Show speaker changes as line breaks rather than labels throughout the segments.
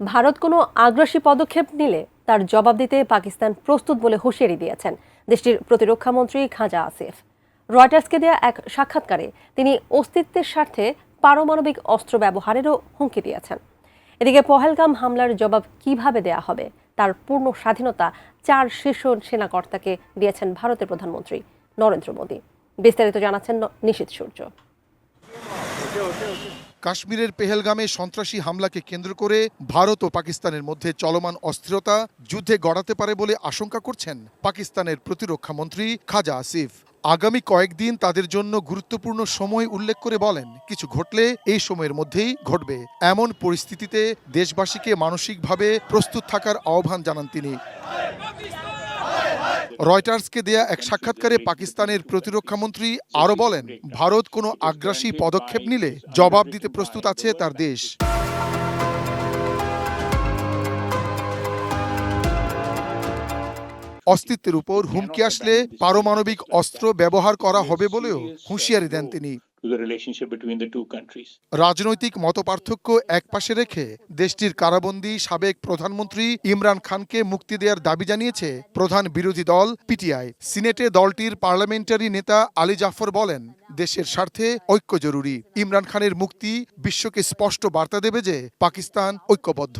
ভারত কোনো আগ্রাসী পদক্ষেপ নিলে তার জবাব দিতে পাকিস্তান প্রস্তুত বলে হুঁশিয়ারি দিয়েছেন দেশটির প্রতিরক্ষামন্ত্রী খাজা আসিফ। রয়টার্সকে দেয়া এক সাক্ষাৎকারে তিনি অস্তিত্বের স্বার্থে পারমাণবিক অস্ত্র ব্যবহারেরও হুমকি দিয়েছেন। এদিকে পহেলগাম হামলার জবাব কিভাবে দেয়া হবে তার পূর্ণ স্বাধীনতা 4 শীর্ষ সেনাকর্তাকে দিয়েছেন ভারতের প্রধানমন্ত্রী নরেন্দ্র মোদী। বিস্তারিত জানাচ্ছেন নিশীথ সূর্য।
কাশ্মীরের পেহেলগামে সন্ত্রাসী হামলাকে কেন্দ্র করে ভারত ও পাকিস্তানের মধ্যে চলমান অস্থিরতা যুদ্ধে গড়াতে পারে বলে আশঙ্কা করছেন পাকিস্তানের প্রতিরক্ষা মন্ত্রী খাজা আসিফ। আগামী কয়েকদিন তাদের জন্য গুরুত্বপূর্ণ সময় উল্লেখ করে বলেন, কিছু ঘটলে এই সময়ের মধ্যেই ঘটবে। এমন পরিস্থিতিতে দেশবাসীকে মানসিকভাবে প্রস্তুত থাকার আহ্বান জানান তিনি। রয়টার্সকে দেয়া এক সাক্ষাৎকারে পাকিস্তানের প্রতিরক্ষামন্ত্রী আরও বলেন, ভারত কোনো আগ্রাসী পদক্ষেপ নিলে জবাব দিতে প্রস্তুত আছে তার দেশ। অস্তিত্বের উপর হুমকি আসলে পারমাণবিক অস্ত্র ব্যবহার করা হবে বলেও হুঁশিয়ারি দেন তিনি। রাজনৈতিক মতপার্থক্য একপাশে রেখে দেশটির কারাবন্দী সাবেক প্রধানমন্ত্রী ইমরান খানকে মুক্তি দেওয়ার দাবি জানিয়েছে প্রধান বিরোধী দল পিটিআই। সিনেটে দলটির পার্লামেন্টারি নেতা আলী জাফর বলেন, দেশের স্বার্থে ঐক্য জরুরি। ইমরান খানের মুক্তি বিশ্বকে স্পষ্ট বার্তা দেবে যে পাকিস্তান ঐক্যবদ্ধ।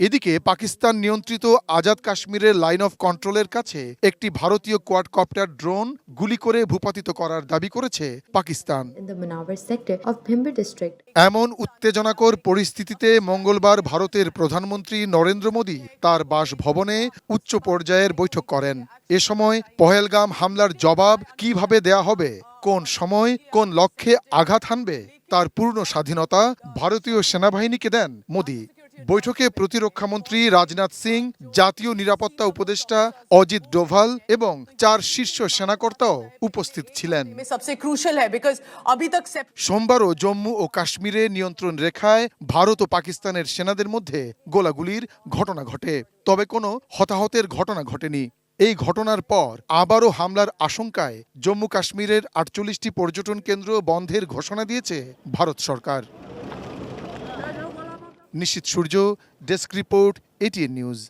এদিকে পাকিস্তান নিয়ন্ত্রিত আজাদ কাশ্মীরের লাইন অফ কন্ট্রোলের কাছে একটি ভারতীয় কোয়াডকপ্টার ড্রোন গুলি করে ভূপাতিত করার দাবি করেছে পাকিস্তান। এমন উত্তেজনাকর পরিস্থিতিতে মঙ্গলবার ভারতের প্রধানমন্ত্রী নরেন্দ্র মোদী তার বাসভবনে উচ্চ পর্যায়ের বৈঠক করেন। এ সময় পহেলগাম হামলার জবাব কিভাবে দেয়া হবে, কোন সময় কোন লক্ষ্যে আঘাত হানবে তার পূর্ণ স্বাধীনতা ভারতীয় সেনাবাহিনীকে দেন মোদী। বৈঠকে প্রতিরক্ষামন্ত্রী রাজনাথ সিং, জাতীয় নিরাপত্তা উপদেষ্টা অজিত ডোভাল এবং 4 শীর্ষ সেনাকর্তাও উপস্থিত ছিলেন। সোমবারও জম্মু ও কাশ্মীরে নিয়ন্ত্রণ রেখায় ভারত ও পাকিস্তানের সেনাদের মধ্যে গোলাগুলির ঘটনা ঘটে, তবে কোনো হতাহতের ঘটনা ঘটেনি। এই ঘটনার পর আবারও হামলার আশঙ্কায় জম্মু কাশ্মীরের 48টি পর্যটন কেন্দ্র বন্ধের ঘোষণা দিয়েছে ভারত সরকার। নিশীথ সূর্য, ডেস্ক রিপোর্ট, এটিএন নিউজ।